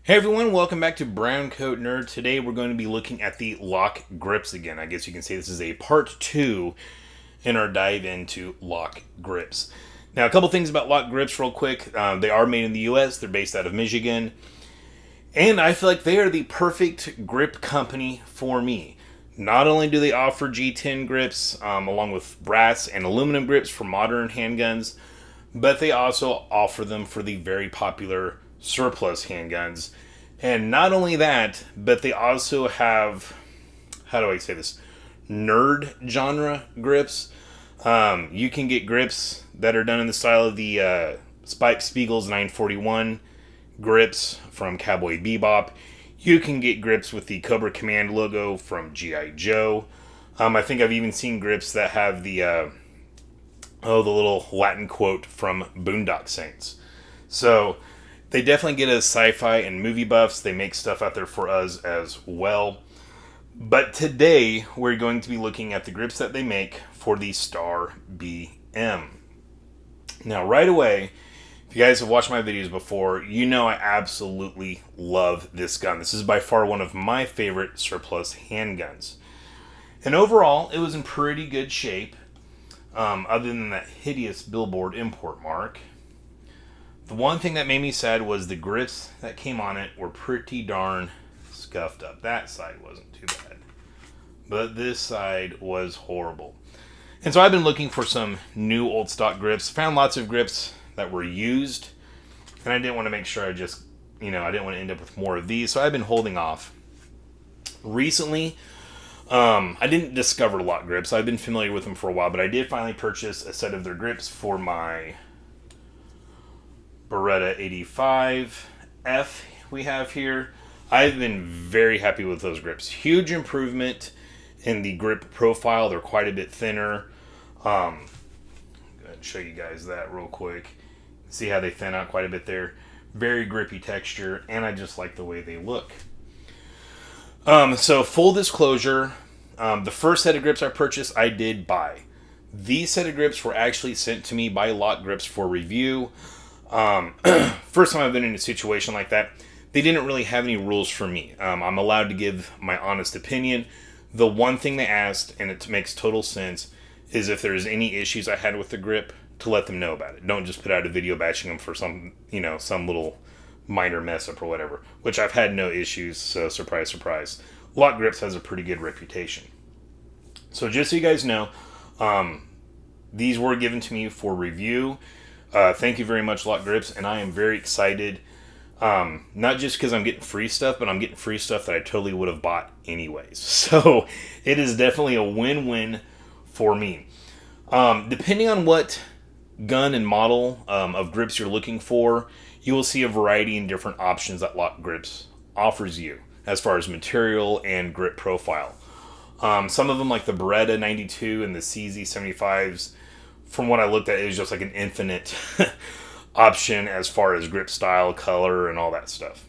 Hey everyone, welcome back to Brown Coat Nerd. Today we're going to be looking at the LOK grips again. I guess you can say this is a part 2 in our dive into LOK grips. Now, a couple things about LOK grips real quick. They are made in the US, they're based out of Michigan, and I feel like they are the perfect grip company for me. Not only do they offer G10 grips, along with brass and aluminum grips for modern handguns, but they also offer them for the very popular surplus handguns. And not only that, but they also have, how do I say this, nerd genre grips. You can get grips that are done in the style of the Spike Spiegel's 941 grips from Cowboy Bebop. You can get grips with the Cobra Command logo from G.I. Joe. I think I've even seen grips that have the little Latin quote from Boondock Saints. So they definitely get us sci-fi and movie buffs. They make stuff out there for us as well. But today we're going to be looking at the grips that they make for the Star BM. Now, right away, if you guys have watched my videos before, you know I absolutely love this gun. This is by far one of my favorite surplus handguns. And overall, it was in pretty good shape, other than that hideous billboard import mark. The one thing that made me sad was the grips that came on it were pretty darn scuffed up. That side wasn't too bad, but this side was horrible. And so I've been looking for some new old stock grips. Found lots of grips that were used, and I didn't want to make sure I didn't want to end up with more of these, so I've been holding off. Recently, I didn't discover LOK grips. I've been familiar with them for a while, but I did finally purchase a set of their grips for my Beretta 85F we have here. I've been very happy with those grips. Huge improvement in the grip profile. They're quite a bit thinner. Go ahead and show you guys that real quick. See how they thin out quite a bit there. Very grippy texture, and I just like the way they look. So full disclosure, the first set of grips I purchased, I did buy. These set of grips were actually sent to me by LOK Grips for review. First time I've been in a situation like that. They didn't really have any rules for me. I'm allowed to give my honest opinion. The one thing they asked, and it makes total sense, is if there's any issues I had with the grip, to let them know about it. Don't just put out a video bashing them for some little minor mess up or whatever, which I've had no issues, so surprise, surprise. LOK Grips has a pretty good reputation. So just so you guys know, these were given to me for review. Thank you very much, LOK Grips, and I am very excited. Not just because I'm getting free stuff, but I'm getting free stuff that I totally would have bought anyways. So it is definitely a win-win for me. Depending on what gun and model of grips you're looking for, you will see a variety and different options that LOK Grips offers you as far as material and grip profile. Some of them, like the Beretta 92 and the CZ75s, from what I looked at, it was just like an infinite option as far as grip style, color, and all that stuff.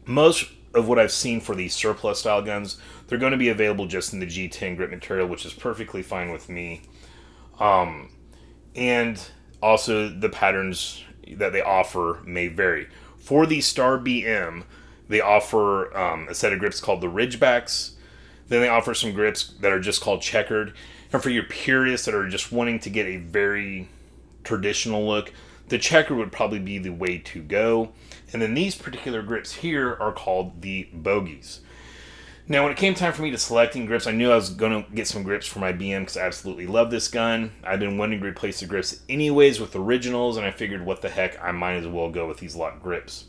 Most of what I've seen for these surplus style guns, they're going to be available just in the G10 grip material, which is perfectly fine with me. And also the patterns that they offer may vary. For the Star BM, they offer a set of grips called the Ridgebacks. Then they offer some grips that are just called checkered. And for your purists that are just wanting to get a very traditional look, the checkered would probably be the way to go. And then these particular grips here are called the Bogies. Now, when it came time for me to selecting grips, I knew I was going to get some grips for my BM because I absolutely love this gun. I've been wanting to replace the grips anyways with originals, and I figured, what the heck, I might as well go with these LOK grips.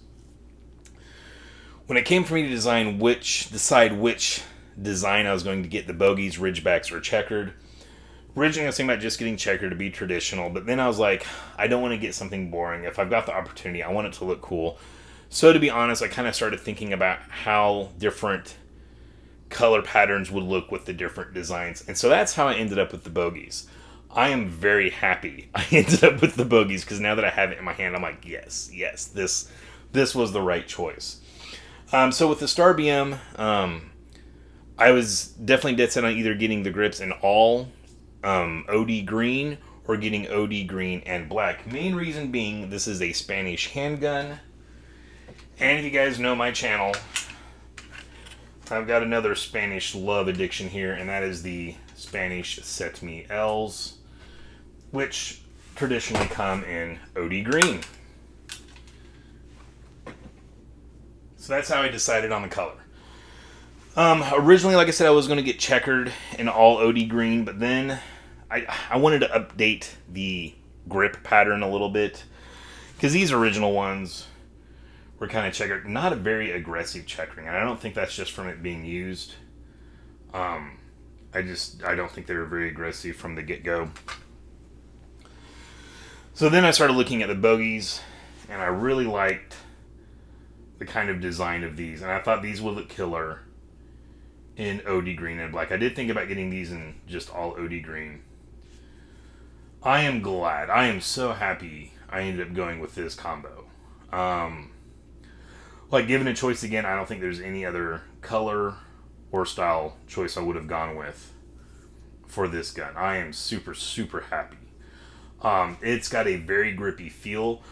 When it came for me to decide which design I was going to get, the Bogies, Ridgebacks, or checkered, originally I was thinking about just getting checkered to be traditional, but then I was like, I don't want to get something boring. If I've got the opportunity, I want it to look cool. So to be honest, I kind of started thinking about how different color patterns would look with the different designs. And so that's how I ended up with the Bogies. I am very happy I ended up with the Bogies, because now that I have it in my hand, I'm like, yes, this was the right choice. So with the Star BM, I was definitely dead set on either getting the grips in all OD green or getting OD green and black. Main reason being, this is a Spanish handgun, And if you guys know my channel, I've got another Spanish love addiction here, and that is the Spanish Set Me L's, which traditionally come in OD green. So that's how I decided on the color. Originally, like I said, I was going to get checkered in all OD green, but then I wanted to update the grip pattern a little bit, because these original ones were kind of checkered, not a very aggressive checkering, and I don't think that's just from it being used. I don't think they were very aggressive from the get-go. So then I started looking at the Bogies, and I really liked the kind of design of these, and I thought these would look killer in OD green and black. I did think about getting these in just all OD green. I am glad. I am so happy I ended up going with this combo. Like, given a choice again, I don't think there's any other color or style choice I would have gone with for this gun. I am super, super happy. It's got a very grippy feel.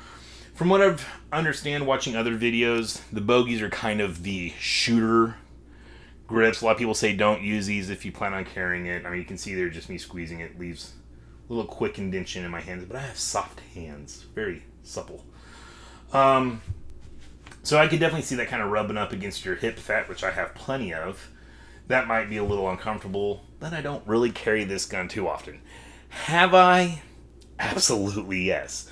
From what I've understand watching other videos, the Bogies are kind of the shooter grips. A lot of people say don't use these if you plan on carrying it. I mean, you can see there just me squeezing it leaves a little quick indentation in my hands, but I have soft hands, very supple. So I could definitely see that kind of rubbing up against your hip fat, which I have plenty of. That might be a little uncomfortable, but I don't really carry this gun too often. Have I? Absolutely yes.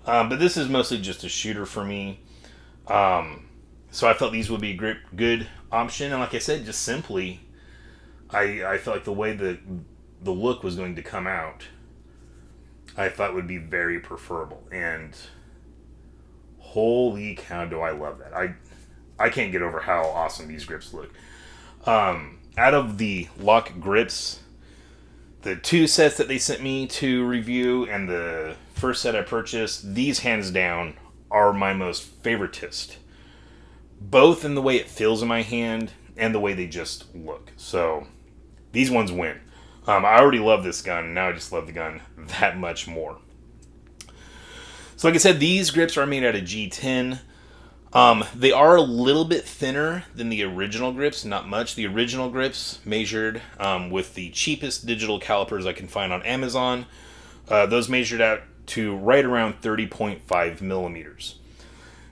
But this is mostly just a shooter for me. So I felt these would be a good option. And like I said, just simply, I felt like the way the look was going to come out, I thought would be very preferable. And holy cow, do I love that. I can't get over how awesome these grips look. Out of the LOK grips, the two sets that they sent me to review and the first set I purchased, these hands down are my most favoritist. Both in the way it feels in my hand and the way they just look. So these ones win. I already love this gun, and now I just love the gun that much more. So like I said, these grips are made out of G10. They are a little bit thinner than the original grips, not much. The original grips measured with the cheapest digital calipers I can find on Amazon. Those measured out to right around 30.5 millimeters.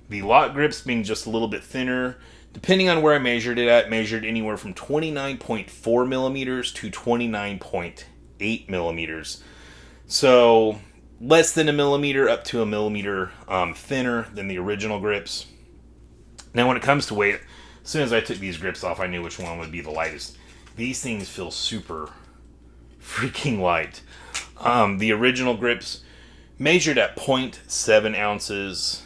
The LOK grips being just a little bit thinner, depending on where I measured it at, measured anywhere from 29.4 millimeters to 29.8 millimeters. So less than a millimeter up to a millimeter thinner than the original grips. Now when it comes to weight, as soon as I took these grips off, I knew which one would be the lightest. These things feel super freaking light. The original grips measured at 0.7 ounces,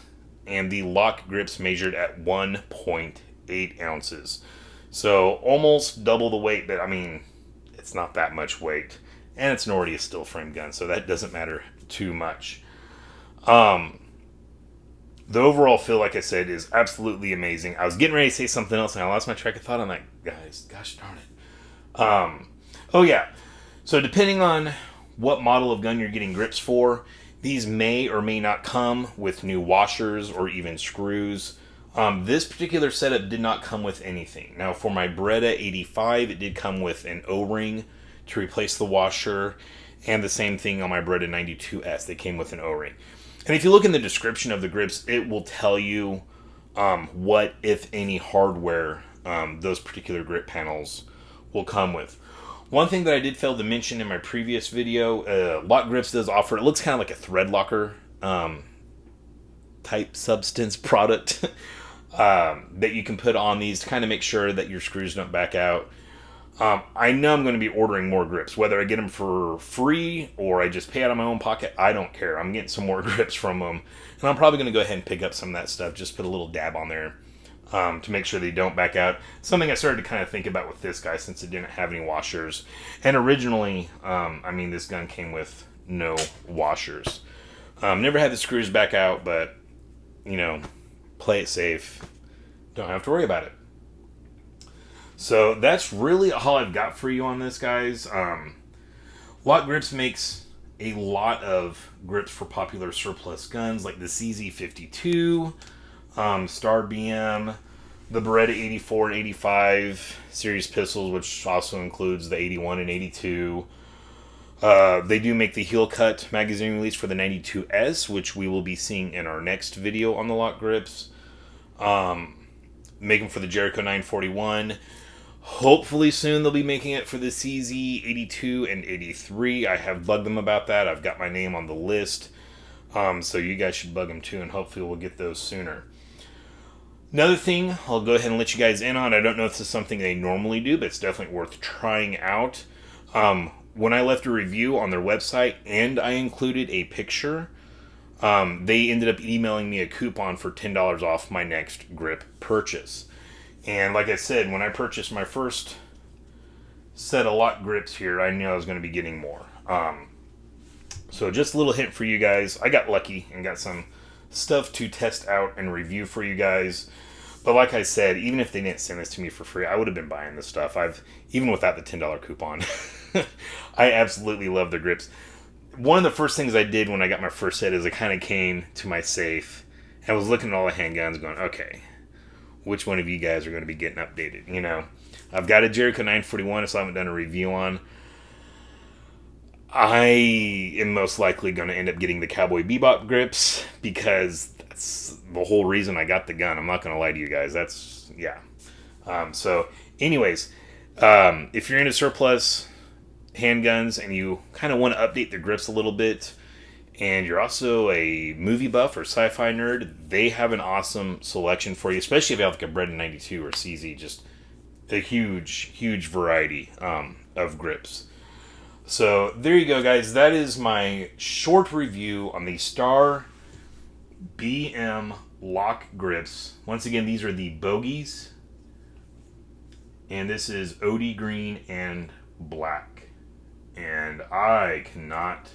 and the LOK grips measured at 1.8 ounces. So almost double the weight, but I mean, it's not that much weight. And it's already a steel frame gun, so that doesn't matter too much. The overall feel, like I said, is absolutely amazing. I was getting ready to say something else, and I lost my track of thought on that, guys. Gosh darn it. Oh, yeah. So depending on what model of gun you're getting grips for, these may or may not come with new washers or even screws. This particular setup did not come with anything. Now, for my Beretta 85, it did come with an O-ring to replace the washer, and the same thing on my Beretta 92S. They came with an O-ring. And if you look in the description of the grips, it will tell you what, if any, hardware those particular grip panels will come with. One thing that I did fail to mention in my previous video, LOK Grips does offer, it looks kind of like a thread locker type substance product that you can put on these to kind of make sure that your screws don't back out. I know I'm going to be ordering more grips, whether I get them for free or I just pay out of my own pocket. I don't care. I'm getting some more grips from them, and I'm probably going to go ahead and pick up some of that stuff, just put a little dab on there to make sure they don't back out. Something I started to kind of think about with this guy, since it didn't have any washers. And originally, I mean, this gun came with no washers. Never had the screws back out, but, you know, play it safe. Don't have to worry about it. So that's really all I've got for you on this, guys. LOK Grips makes a lot of grips for popular surplus guns like the CZ52, Star BM, the Beretta 84 and 85 series pistols, which also includes the 81 and 82. They do make the heel cut magazine release for the 92S, which we will be seeing in our next video on the LOK grips. Make them for the Jericho 941. Hopefully soon they'll be making it for the CZ 82 and 83. I have bugged them about that. I've got my name on the list. So you guys should bug them too, and hopefully we'll get those sooner. Another thing I'll go ahead and let you guys in on, I don't know if this is something they normally do, but it's definitely worth trying out. When I left a review on their website and I included a picture, they ended up emailing me a coupon for $10 off my next grip purchase. And like I said, when I purchased my first set of LOK grips here, I knew I was going to be getting more. So just a little hint for you guys. I got lucky and got some stuff to test out and review for you guys. But like I said, even if they didn't send this to me for free, I would have been buying this stuff. Even without the $10 coupon. I absolutely love the grips. One of the first things I did when I got my first set is I kind of came to my safe and was looking at all the handguns going, okay, which one of you guys are going to be getting updated? You know, I've got a Jericho 941, so I haven't done a review on. I am most likely going to end up getting the Cowboy Bebop grips because that's the whole reason I got the gun. I'm not going to lie to you guys. That's, yeah. So, anyways, if you're into surplus handguns and you kind of want to update the grips a little bit, and you're also a movie buff or sci-fi nerd, they have an awesome selection for you, especially if you have like a Beretta 92 or CZ, just a huge variety of grips. So there you go, guys. That is my short review on the Star BM LOK grips. Once again, these are the Bogies, and this is OD green and black. And I cannot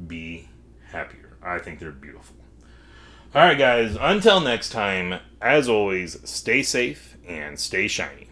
be happier. I think they're beautiful. Alright guys, until next time, as always, stay safe and stay shiny.